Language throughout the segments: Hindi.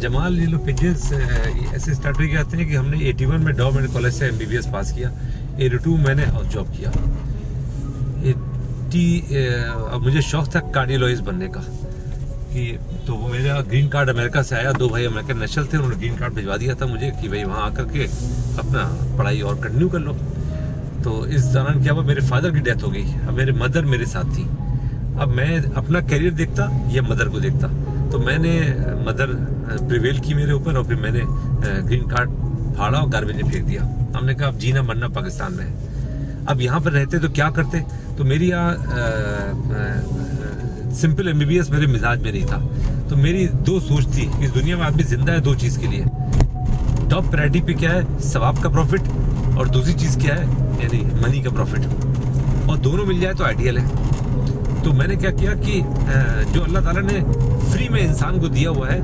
जमाल येलो पेजेस ऐसे स्टार्ट हो जाते हैं कि हमने 81 में डॉ मेडिकल कॉलेज से MBBS पास किया, 82 मैंने हाउस जॉब किया। अब मुझे शौक था कार्डियोलॉजिस्ट बनने का, कि तो वो मेरा ग्रीन कार्ड अमेरिका से आया, 2 भाई अमेरिकन नेशनल थे, उन्होंने ग्रीन कार्ड भिजवा दिया था मुझे कि भाई वहाँ आकर के अपना पढ़ाई और कंटिन्यू कर लो। तो इस दौरान क्या हुआ, मेरे फादर की डेथ हो गई, अब मेरे मदर मेरे साथ थी। अब मैं अपना करियर देखता या मदर को देखता, तो मैंने मदर प्रिवेल की मेरे ऊपर, और फिर मैंने ग्रीन कार्ड फाड़ा और गार्बेज में फेंक दिया। हमने कहा अब जीना मरना पाकिस्तान में है। अब यहाँ पर रहते तो क्या करते, तो मेरी सिंपल MBBS मेरे मिजाज में नहीं था। तो मेरी 2 सोच थी, इस दुनिया में आदमी जिंदा है 2 चीज़ के लिए, टॉप प्रायोरिटी पे क्या है, सवाब का प्रॉफिट, और दूसरी चीज़ क्या है, यानी मनी का प्रॉफिट, और दोनों मिल जाए तो आइडियल है। तो मैंने क्या किया कि जो अल्लाह ताला ने फ्री में इंसान को दिया हुआ है,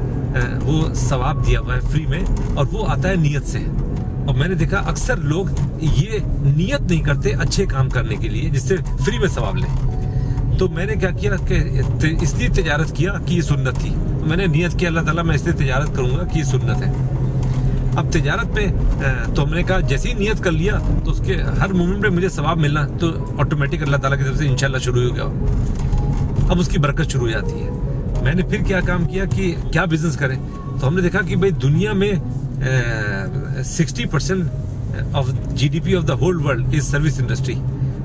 वो सवाब दिया हुआ है फ्री में, और वो आता है नीयत से। और मैंने देखा अक्सर लोग ये नियत नहीं करते अच्छे काम करने के लिए जिससे फ्री में सवाब लें। तो मैंने क्या किया कि इसलिए तिजारत किया कि ये सुन्नत थी। तो मैंने नियत किया अल्लाह ताला मैं इसलिए तिजारत करूंगा कि ये सुन्नत है। अब तिजारत में तो हमने कहा जैसे ही नियत कर लिया तो उसके हर मोमेंट में मुझे सवाब मिलना तो ऑटोमेटिक अल्लाह ताला की तरफ से इंशाल्लाह शुरू हो गया। अब उसकी बरकत शुरू हो जाती है। मैंने फिर क्या काम किया कि क्या बिजनेस करें, तो हमने देखा कि भाई दुनिया में 60% of GDP of the whole world is service industry,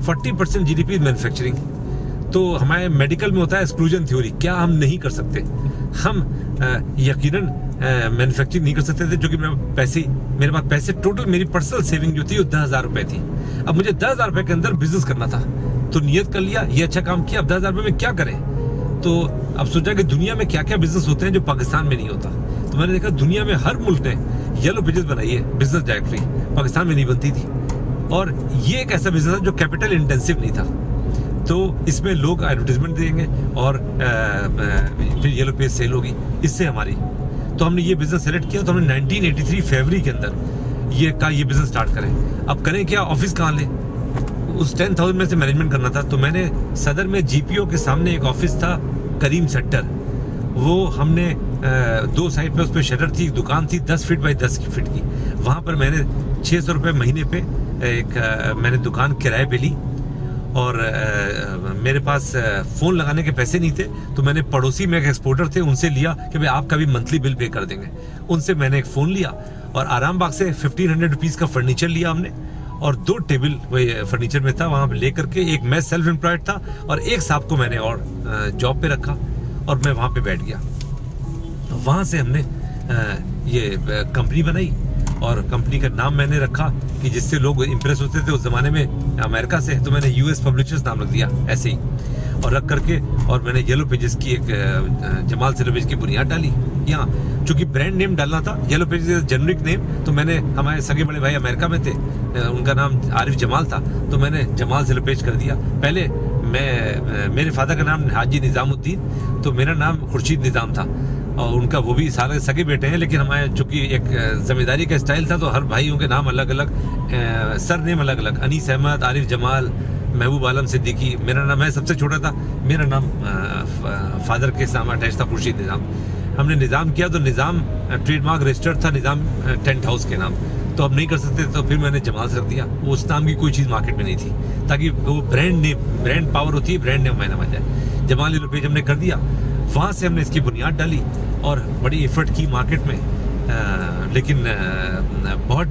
40% GDP is manufacturing. तो हमारे मेडिकल में होता है एक्सक्लूजन थ्योरी, क्या हम नहीं कर सकते, हम यकीनन मैन्युफैक्चरिंग नहीं कर सकते थे, जो कि मेरे पास पैसे टोटल मेरी पर्सनल सेविंग जो थी वो 10,000 रुपए थी। अब मुझे 10,000 रुपए के अंदर बिजनेस करना था, तो नियत कर लिया ये अच्छा काम किया, अब 10,000 रुपए में क्या करें। तो अब सोचा कि दुनिया में क्या क्या बिजनेस होते हैं जो पाकिस्तान में नहीं होता। तो मैंने देखा दुनिया में हर मुल्क ने येलो पेजेस बनाई है बिजनेस डायरेक्टरी, पाकिस्तान में नहीं बनती थी। और ये एक ऐसा बिजनेस है जो कैपिटल इंटेंसिव नहीं था, तो इसमें लोग एडवर्टीजमेंट देंगे और फिर येलो पेज सेल होगी इससे हमारी। तो हमने ये बिजनेस सेलेक्ट किया, तो हमने 1983 फरवरी के अंदर ये बिजनेस स्टार्ट करें। अब करें क्या, ऑफिस कहाँ लें, उस 10,000 में से मैनेजमेंट करना था। तो मैंने सदर में GPO के सामने एक ऑफिस था करीम सेक्टर, वो हमने 2 साइड पे उस पर शटर थी, दुकान थी 10 फीट बाई 10 फीट की। वहाँ पर मैंने 600 रुपये महीने पे मैंने दुकान किराए पे ली। और मेरे पास फ़ोन लगाने के पैसे नहीं थे, तो मैंने पड़ोसी में एक एक्सपोर्टर थे उनसे लिया कि भाई आपका भी मंथली बिल पे कर देंगे। उनसे मैंने एक फ़ोन लिया और आराम बाग से 1500 रुपीज़ का फर्नीचर लिया हमने, और 2 टेबल वही फर्नीचर में था वहाँ पे लेकर के, एक मैं सेल्फ एम्प्लॉयड था और एक साहब को मैंने और जॉब पे रखा और मैं वहाँ पे बैठ गया। वहाँ से हमने ये कंपनी बनाई और कंपनी का नाम मैंने रखा कि जिससे लोग इम्प्रेस होते थे उस ज़माने में अमेरिका से, तो मैंने US पब्लिशर्स नाम रख दिया ऐसे ही, और रख करके और मैंने येलो पेजेस की एक जमाल येलो पेज की बुनियाद डाली यहाँ। चूँकि ब्रांड नेम डालना था, येलो पेजेस जेनरिक नेम, तो मैंने हमारे सगे बड़े भाई अमेरिका में थे, उनका नाम आरिफ जमाल था, तो मैंने जमाल येलो पेज कर दिया। पहले मेरे फादर का नाम हाजी निज़ामुद्दीन, तो मेरा नाम खुर्शीद निज़ाम था, और उनका वो भी सारे सगे बेटे हैं, लेकिन हमारे चूँकि एक जिम्मेदारी का स्टाइल था तो हर भाइयों के नाम अलग अलग, सर नेम अलग अलग, अनीस अहमद, आरिफ जमाल, महबूब आलम सिद्दीकी मेरा नाम है, सबसे छोटा था, मेरा नाम फादर के साथ अटैच था खुर्शीद निज़ाम। हमने निज़ाम किया तो निज़ाम ट्रेडमार्क रजिस्टर्ड था, निज़ाम टेंट हाउस के नाम, तो अब नहीं कर सकते, तो फिर मैंने जमाल रख दिया। उस नाम की कोई चीज़ मार्केट में नहीं थी, ताकि वो ब्रांड पावर होती है, ब्रांड नेम मायना बन जाए। जमाल येलो पेज हमने कर दिया, वहाँ से हमने इसकी बुनियाद डाली और बड़ी एफर्ट की मार्केट में, लेकिन बहुत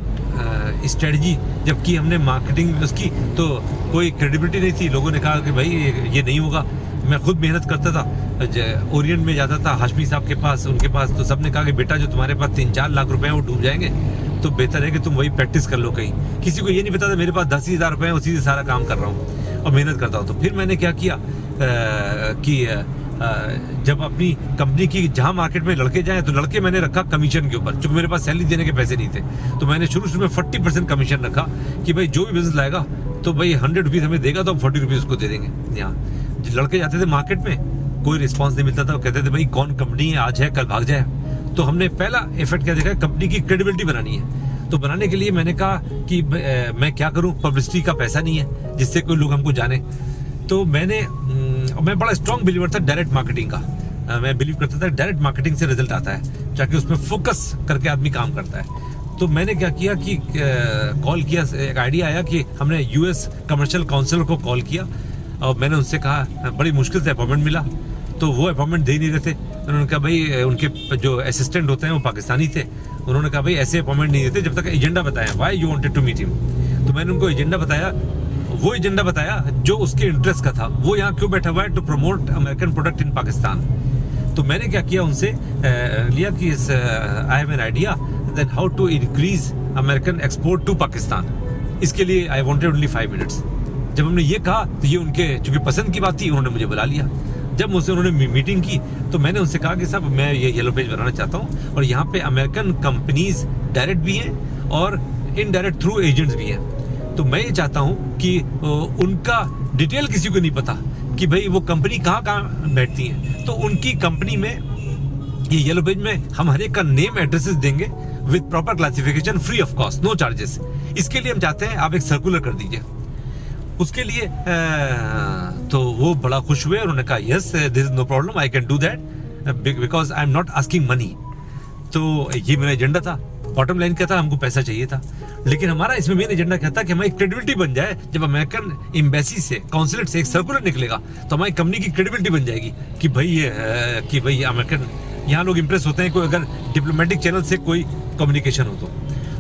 स्ट्रेटजी जब की हमने मार्केटिंग उसकी तो कोई क्रेडिबिलिटी नहीं थी। लोगों ने कहा कि भाई ये नहीं होगा। मैं खुद मेहनत करता था, ओरिएंट में जाता था हाशमी साहब के पास, उनके पास, तो सबने कहा कि बेटा जो तुम्हारे पास 3-4 लाख रुपए हैं वो डूब जाएंगे, तो बेहतर है कि तुम वही प्रैक्टिस कर लो कहीं। किसी को ये नहीं पता था मेरे पास 10,000 रुपए हैं, उसी से सारा काम कर रहा हूँ और मेहनत करता हूँ। तो फिर मैंने क्या किया कि जब अपनी कंपनी की जहाँ मार्केट में लड़के जाएं तो लड़के मैंने रखा कमीशन के ऊपर, क्योंकि मेरे पास सैलरी देने के पैसे नहीं थे। तो मैंने शुरू में 40% कमीशन रखा कि भाई जो भी बिजनेस लाएगा तो भाई 100 रुपीज़ हमें देगा तो हम 40 रुपीज़ उसको दे देंगे। यहाँ लड़के जाते थे मार्केट में, कोई रिस्पॉन्स नहीं मिलता था, वो कहते थे भाई कौन कंपनी है, आज है कल भाग जाए। तो हमने पहला इफेक्ट क्या देखा, कंपनी की क्रेडिबिलिटी बनानी है। तो बनाने के लिए मैंने कहा कि मैं क्या करूं, पब्लिसिटी का पैसा नहीं है जिससे कोई लोग हमको जाने। तो मैं बड़ा स्ट्रॉन्ग बिलीवर था डायरेक्ट मार्केटिंग का। मैं बिलीव करता था डायरेक्ट मार्केटिंग से रिजल्ट आता है, जाके उसमें फोकस करके आदमी काम करता है। तो मैंने क्या किया कि कॉल किया, एक आइडिया आया कि हमने यूएस कमर्शियल काउंसिल को कॉल किया और मैंने उनसे कहा, बड़ी मुश्किल से अपॉइंटमेंट मिला, तो वो अपॉइंटमेंट दे नहीं रहे थे। उन्होंने कहा भाई, उनके जो असिस्टेंट होते हैं वो पाकिस्तानी थे, उन्होंने कहा भाई ऐसे अपॉइंटमेंट नहीं देते जब तक एजेंडा बताया, why you wanted to meet him. तो मैंने उनको एजेंडा बताया, वो एजेंडा बताया जो उसके इंटरेस्ट का था, वो यहाँ क्यों बैठा हुआ है, to promote American product in Pakistan. तो मैंने क्या किया, उनसे लिया कि I have an idea that how to increase American export to Pakistan. इसके लिए आई वांटेड ओनली 5 मिनट्स। जब हमने ये कहा तो ये उनके चूंकि पसंद की बात थी, उन्होंने मुझे बुला लिया। जब मुझसे उन्होंने मीटिंग की तो मैंने उनसे कहा कि साहब मैं ये येलो पेज बनाना चाहता हूँ और यहाँ पे अमेरिकन कंपनीज डायरेक्ट भी हैं और इनडायरेक्ट थ्रू एजेंट्स भी हैं। तो मैं ये चाहता हूँ कि उनका डिटेल किसी को नहीं पता कि भाई वो कंपनी कहाँ कहाँ बैठती हैं, तो उनकी कंपनी में ये येलो पेज में हम हर एक का नेम एड्रेसेस देंगे with proper classification, free of cost, no charges. इसके लिए हम चाहते हैं आप एक सर्कुलर कर दीजिए। उसके लिए तो वो बड़ा खुश हुए, उन्होंने कहा yes this is no problem, I can do that because I am not asking money. तो ये मेरा एजेंडा था। बॉटम लाइन क्या था, हमको पैसा चाहिए था, लेकिन हमारा इसमें मेन एजेंडा क्या था कि हमारी क्रेडिबिलिटी बन जाए। जब अमेरिकन एम्बेसी से, काउंसलेट से एक सर्कुलर निकलेगा तो हमारी कंपनी की क्रेडिबिलिटी बन जाएगी कि भाई अमेरिकन, यहाँ लोग इंप्रेस होते हैं कोई अगर डिप्लोमेटिक चैनल से कोई कम्युनिकेशन हो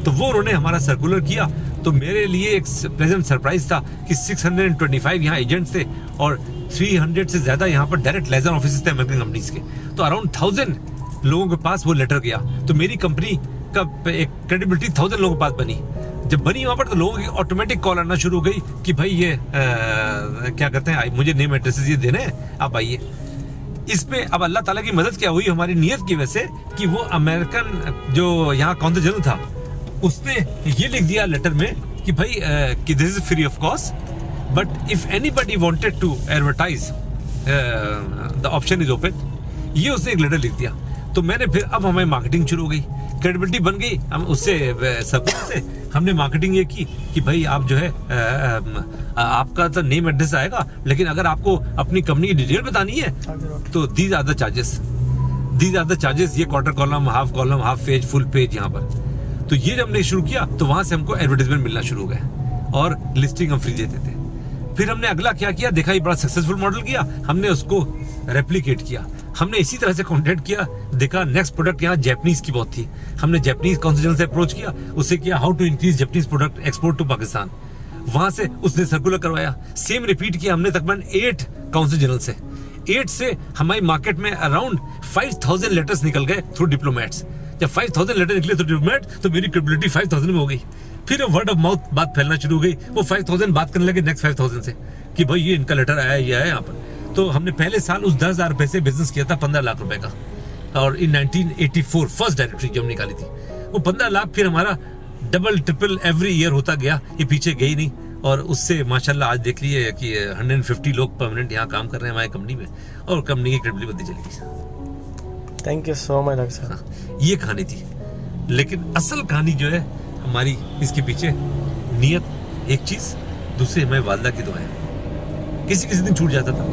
तो वो उन्होंने हमारा सर्कुलर किया। तो मेरे लिए एक प्लेजेंट सरप्राइज था कि 625 यहाँ एजेंट्स थे और 300 से ज्यादा यहाँ पर डायरेक्ट लाइजन ऑफिस थे अमेरिकन कंपनीज के। तो अराउंड 1000 लोगों के पास वो लेटर गया। तो मेरी कंपनी का एक क्रेडिबिलिटी 1000 लोगों के पास बनी। जब बनी वहां पर तो लोगों की ऑटोमेटिक कॉल आना शुरू हो गई कि भाई ये क्या कहते हैं, मुझे नेम एड्रेसेस ये देने हैं, आप आइए। इसमें अब अल्लाह ताला की मदद क्या हुई, हमारी नियत की वजह से कि वो अमेरिकन जो यहाँ काउंसिल जनरल था उसने ये लिख दिया लेटर में कि भाई कि this is free of cost, but if anybody wanted to advertise the option is open. ये उसने एक लेटर लिख दिया। तो मैंने फिर अब हमारी मार्केटिंग शुरू हो गई, क्रेडिबिलिटी बन गई। हम उससे सर्कुलर से हमने मार्केटिंग ये की कि भाई आप जो है आपका तो नेम एड्रेस आएगा, लेकिन अगर आपको अपनी कंपनी की डिटेल बतानी है तो दीज आर द चार्जेस। ये quarter column, half page, full page यहाँ पर। तो ये जब हमने शुरू किया तो वहां से हमको एडवर्टाइजमेंट मिलना शुरू हो गया और लिस्टिंग हम फ्री देते थे। फिर हमने अगला क्या किया, देखा ये बड़ा सक्सेसफुल मॉडल किया, हमने उसको रेप्लिकेट किया। हमने इसी तरह से कॉन्टेक्ट किया, देखा नेक्स्ट प्रोडक्ट यहाँ जैपनीज की बहुत थी, हमने जैपनीज काउंसिल जनरल से अप्रोच किया, उससे किया how to increase Japanese product export to Pakistan. वहां से उसने सर्कुलर करवाया, सेम रिपीट किया हमने तकरीबन 8 काउंसिल जनरल से। 8 से हमारी मार्केट में अराउंड 5000 लेटर्स निकल गए थ्रू डिप्लोमेट्स। जब 5000 लेटर निकले थ्रू डिप्लोमेट तो मेरी क्रेडिबिलिटी 5000 में हो गई। फिर वर्ड ऑफ माउथ बात फैलना शुरू हो गई, वो 5000 बात करने लगे नेक्स्ट 5000 से कि भाई ये इनका लेटर आया, ये आया यहाँ पर। तो हमने पहले साल उस 10,000 रुपए से बिजनेस किया था 15 लाख रुपए का, और इन 1984 फर्स्ट डायरेक्टरी जो हम निकाली थी वो 15 लाख फिर हमारा डबल ट्रिपल एवरी ईयर होता गया, ये पीछे गई नहीं। और उससे माशाल्लाह आज देख लिए कि 150 लोग परमानेंट यहाँ काम कर रहे हैं हमारी कंपनी में, और कंपनी की क्रेडिबिलिटी बनती चली गई। Thank you so much doctor साहब। ये कहानी थी, लेकिन असल कहानी जो है हमारी इसके पीछे नियत एक चीज, दूसरी हमारी वालदा की दुआएं। किसी दिन छूट जाता था,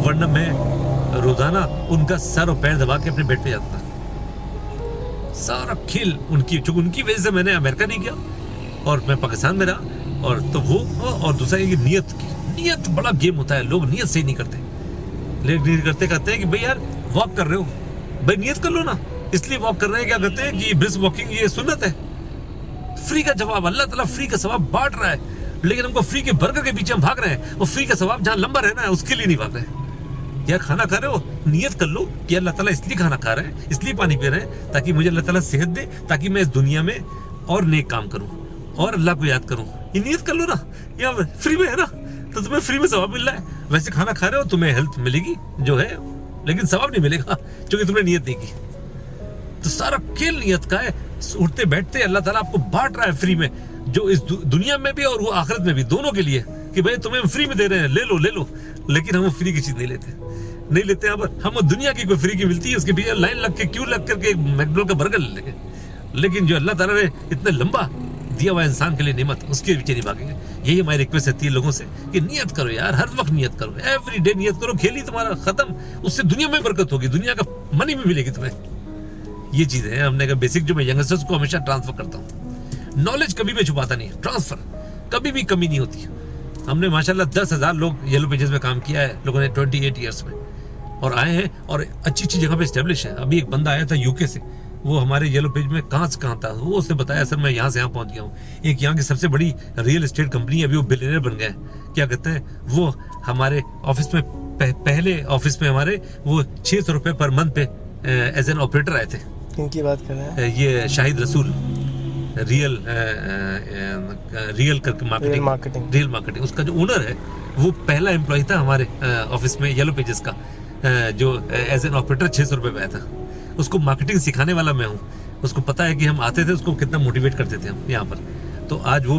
वरना मैं रोजाना उनका सर और पैर दबा के अपने बेड पे जाता था। सारा खेल उनकी, चूंकि उनकी वजह से मैंने अमेरिका नहीं गया और मैं पाकिस्तान में रहा। और तो वो, और दूसरा ये नियत बड़ा गेम होता है, लोग नियत सही नहीं करते, लेकिन कहते हैं कि भाई यार वॉक कर रहे हो, भाई नियत कर लो ना। इसलिए वॉक कर रहे हैं, क्या करते हैं कि ब्रिस्क वॉकिंग ये सुन्नत है, फ्री का जवाब, अल्लाह ताला फ्री का सवाब बांट रहा है, लेकिन हमको फ्री के बर्गर के पीछे हम भाग रहे हैं, और फ्री का सवाब जहाँ लंबा रहना है उसके लिए नहीं भाग रहे। यार खाना खा रहे हो, नियत कर लो कि अल्लाह ताला इसलिए खाना खा रहे हैं, इसलिए पानी पी रहे हैं ताकि मुझे अल्लाह ताला सेहत दे, ताकि मैं इस दुनिया में और नेक काम करूं और अल्लाह को याद करूं। ये नियत कर लो ना, यार फ्री में है ना, तो तुम्हें फ्री में सवाब मिल रहा है। वैसे खाना खा रहे हो, तुम्हें हेल्थ मिलेगी जो है, लेकिन सवाब नहीं मिलेगा क्योंकि तुमने नियत नहीं की। तो सारा खेल नियत का है। उठते बैठते अल्लाह ताला आपको बांट रहा है फ्री में, जो इस दुनिया में भी और वो आखिरत में भी, दोनों के लिए, कि भाई तुम्हें फ्री में दे रहे हैं, ले लो। लेकिन हम फ्री की चीज नहीं लेते यहाँ पर। हम दुनिया की कोई फ्री की मिलती है उसके पीछे लाइन लग के, क्यों लग करके मैकडॉनल्ड का बर्गर ले लेंगे। लेकिन जो अल्लाह ताला ने इतना लंबा दिया हुआ इंसान के लिए नेमत, उसके पीछे नहीं भागेंगे। यही हमारी रिक्वेस्ट रहती है लोगों से कि नियत करो यार, हर वक्त नियत करो, एवरी डे नियत करो, खेल ही तुम्हारा खत्म, उससे दुनिया में बरकत होगी, दुनिया का मनी भी मिलेगी तुम्हें। ये चीजें हैं हमने कहा बेसिक, जो मैं यंगस्टर्स को हमेशा ट्रांसफर करता हूँ। नॉलेज कभी भी छुपाता नहीं है, ट्रांसफर कभी भी कमी नहीं होती। हमने माशाल्लाह 10,000 लोग येलो पेजेस में काम किया है लोगों ने 28 ईयर्स में, और आए हैं और अच्छी अच्छी जगह पे एस्टेब्लिश है। अभी एक बंदा आया था यूके से, वो हमारे येलो पेज में कहाँ से कहाँ था, वो उसने बताया सर मैं यहाँ से यहाँ पहुँच गया हूँ। एक यहाँ की सबसे बड़ी रियल एस्टेट कंपनी है, अभी वो बिलियनर बन गए हैं। क्या कहते हैं, वो हमारे ऑफिस में पहले ऑफिस में हमारे वो 600 रुपये पर मंथ पे एज एन ऑपरेटर आए थे। किनकी बात कर रहे हैं? ये शाहिद रसूल, रियल मार्केटिंग उसका जो ओनर है, वो पहला एम्प्लॉय था हमारे ऑफिस में येलो पेजेस का, जो एज एन ऑपरेटर 600 रुपये पे आया था। उसको मार्केटिंग सिखाने वाला मैं हूँ। उसको पता है कि हम आते थे, उसको कितना मोटिवेट करते थे हम यहाँ पर। तो आज वो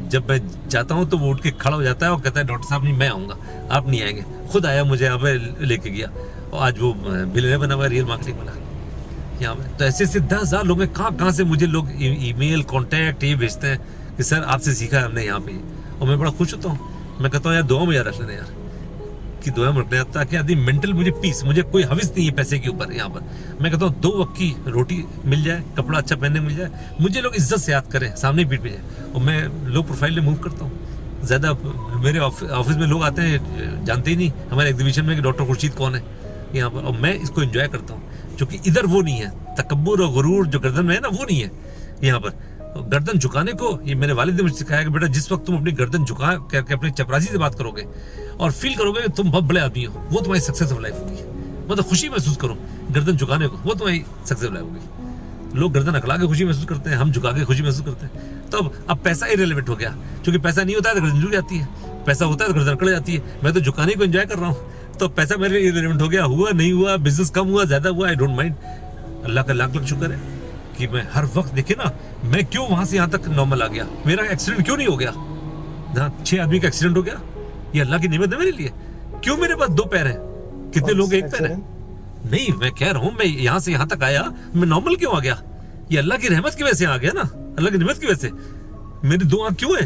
जब मैं जाता हूँ तो वो उठ के खड़ा हो जाता है और कहता है डॉक्टर साहब नहीं मैं आऊँगा, आप नहीं आएंगे। खुद आया, मुझे यहाँ पे लेके गया, और आज वो बिलियनर बना हुआ है, रियल मार्केटिंग वाला यहाँ पे। तो ऐसे 10,000 लोग हैं, कहाँ से मुझे लोग ईमेल कॉन्टैक्ट ये भेजते हैं कि सर आपसे सीखा है हमने यहाँ पे, और मैं बड़ा खुश होता हूँ। मैं कहता हूँ यार दुआ में याद रख लेना यार, कि दुआ में रखना, ताकि आदमी मेंटल, मुझे पीस, मुझे कोई हविस नहीं है पैसे के ऊपर यहाँ पर। मैं कहता हूँ 2 वक्त की रोटी मिल जाए, कपड़ा अच्छा पहनने मिल जाए, मुझे लोग इज्जत से याद करें, सामने पीठ पे जाए। और मैं लो प्रोफाइल में मूव करता हूँ ज़्यादा। मेरे ऑफिस में लोग आते हैं जानते ही नहीं हमारे एग्जीबिशन में कि डॉक्टर खुर्शीद कौन है यहाँ पर, और मैं इसको एंजॉय करता हूँ। क्योंकि इधर वो नहीं है, तकब्बुर और गुरूर जो गर्दन में है ना, वो नहीं है यहाँ पर। गर्दन झुकाने को, ये मेरे वालिद ने मुझे सिखाया कि बेटा जिस वक्त तुम अपनी गर्दन झुका करके अपने चपरासी से बात करोगे और फील करोगे कि तुम बहुत बड़े आदमी हो, वो तुम्हारी सक्सेस ऑफ लाइफ होगी। मतलब खुशी महसूस करो गर्दन झुकाने को, वो तुम्हारी सक्सेस ऑफ लाइफ होगी। लोग गर्दन अकड़ा के खुशी महसूस करते हैं, हम झुका के खुशी महसूस करते हैं। तो अब पैसा इरेलेवेंट हो गया, क्योंकि पैसा नहीं होता है तो गर्दन झुक जाती है, पैसा होता है तो गर्दन अकड़ जाती है। मैं तो झुकाने को एंजॉय कर रहा हूँ, तो पैसा मेरे लिए इरेलेवेंट हो गया, हुआ नहीं हुआ, बिजनेस कम हुआ ज़्यादा हुआ, आई डोंट माइंड। अल्लाह का लाख लाख शुक्र है कि मैं हर वक्त, देखे ना, मैं क्यों वहां से यहाँ तक नॉर्मल आ गया, मेरा एक्सीडेंट क्यों नहीं हो गया। 6 आदमी का एक्सीडेंट हो गया, ये अल्लाह की नेमत है मेरे लिए। क्यों मेरे पास 2 पैर हैं, कितने लोग एक पैर है। नहीं, मैं कह रहा हूँ मैं यहाँ से यहाँ तक आया, मैं नॉर्मल क्यों आ गया, ये अल्लाह की रहमत की वजह से आ गया ना, अल्लाह की नेमत की वजह से। मेरी 2 आंख क्यों है,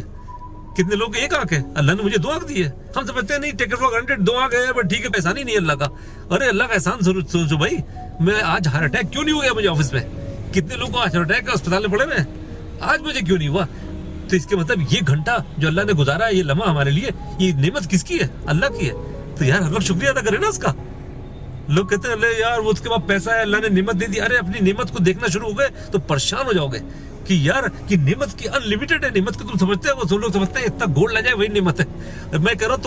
कितने लोग एक आंख है, अल्लाह ने मुझे 2 आंख दी है। हम समझते हैं नहीं, टेक इट फॉर ग्रांटेड, 2 आंख है बट ठीक है, पैसा नहीं है अल्लाह का। अरे अल्लाह का एहसान सोचो भाई, मैं आज हार्ट अटैक क्यों नहीं हो गया मुझे ऑफिस में, कितने लोगों को हार्ट अटैक का अस्पताल में पड़े हुए, आज मुझे क्यों नहीं हुआ। तो इसके मतलब ये घंटा जो अल्लाह ने गुजारा है, ये लम्हा हमारे लिए, ये नेमत किसकी है, अल्लाह की है। तो यार हर वक्त शुक्रिया अदा करें ना उसका। लोग कहते हैं अरे यार वो उसके पास पैसा है, अल्लाह ने नेमत दे दी। अरे अपनी नेमत को देखना शुरू हो गए तो परेशान हो जाओगे कि यार कि नेमत की अनलिमिटेड है। नेमत को तुम समझते हो, लोग समझते हैं इतना गोल्ड ले जाए वही नेमत है। मैं कह रहा हूँ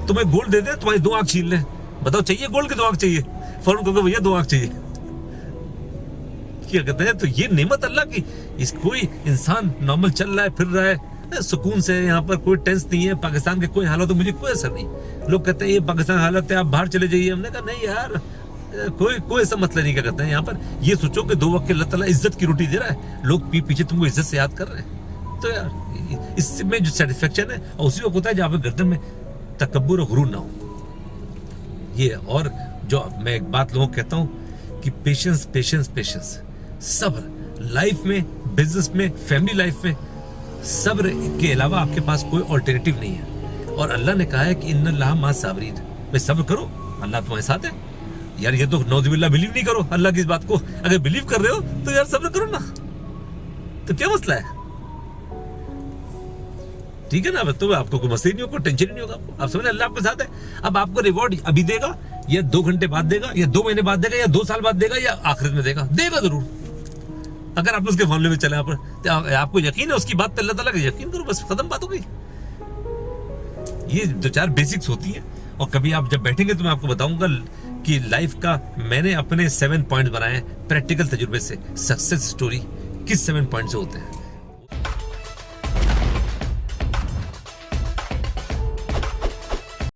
तुम्हें गोल्ड दे दे, तुम्हारी 2 आंख छीन ले, बताओ चाहिए गोल्ड की 2 आंख चाहिए, फौरन कहोगे भैया 2 आंख चाहिए। क्या कहते हैं, तो ये नेमत अल्लाह की। इस कोई इंसान नॉर्मल चल रहा है, फिर रहा है सुकून से, यहाँ पर कोई टेंस नहीं है। पाकिस्तान के कोई हालात तो मुझे कोई असर नहीं। लोग कहते हैं ये पाकिस्तान हालत है, आप बाहर चले जाइए। हमने कहा नहीं यार, कोई ऐसा मतलब नहीं। क्या कहते हैं यहाँ पर, ये सोचो कि 2 वक्त के अल्लाह ताला इज्जत की रोटी दे रहा है, लोग पीछे तुमको इज्जत से याद कर रहे हैं। तो यार इसमें जो सेटिस्फेक्शन है, और उसी वक्त होता है जहाँ पे गर्दन में तकब्बुर और गुरूर ना हो। ये और जो मैं एक बात लोगों को कहता हूँ कि पेशेंस पेशेंस पेशेंस, सब्र। लाइफ में, बिजनेस में, फैमिली लाइफ में सब्र के अलावा आपके पास कोई ऑल्टरनेटिव नहीं है। और अल्लाह ने कहा है कि इन्नल्लाह मा साबरीन, भाई सब्र करो, अल्लाह तुम्हारे साथ है। यार ये तो नौजुबिल्लाह बिलीव नहीं करो अल्लाह की इस बात को। अगर बिलीव कर रहे हो तो यार सब्र करो ना, तो क्या मसला है, ठीक है ना। तो आपको कोई मसला नहीं होगा, टेंशन नहीं होगा आपको। आप समझ, अल्लाह आपके साथ है। अब आपको रिवॉर्ड अभी देगा, या 2 घंटे बाद देगा, या 2 महीने बाद देगा, या 2 साल बाद देगा, या आखिरत में देगा जरूर। अगर आप उसके मामले में चले आप, तो आपको यकीन है उसकी बात पे, अल्लाह ताला का यकीन करो, बस खत्म बात हो गई। ये 2-4 बेसिक्स होती हैं। और कभी आप जब बैठेंगे तो मैं आपको बताऊंगा कि लाइफ का मैंने अपने 7 पॉइंट्स बनाए प्रैक्टिकल तजुर्बे से। सक्सेस स्टोरी किस 7 पॉइंट से होते हैं।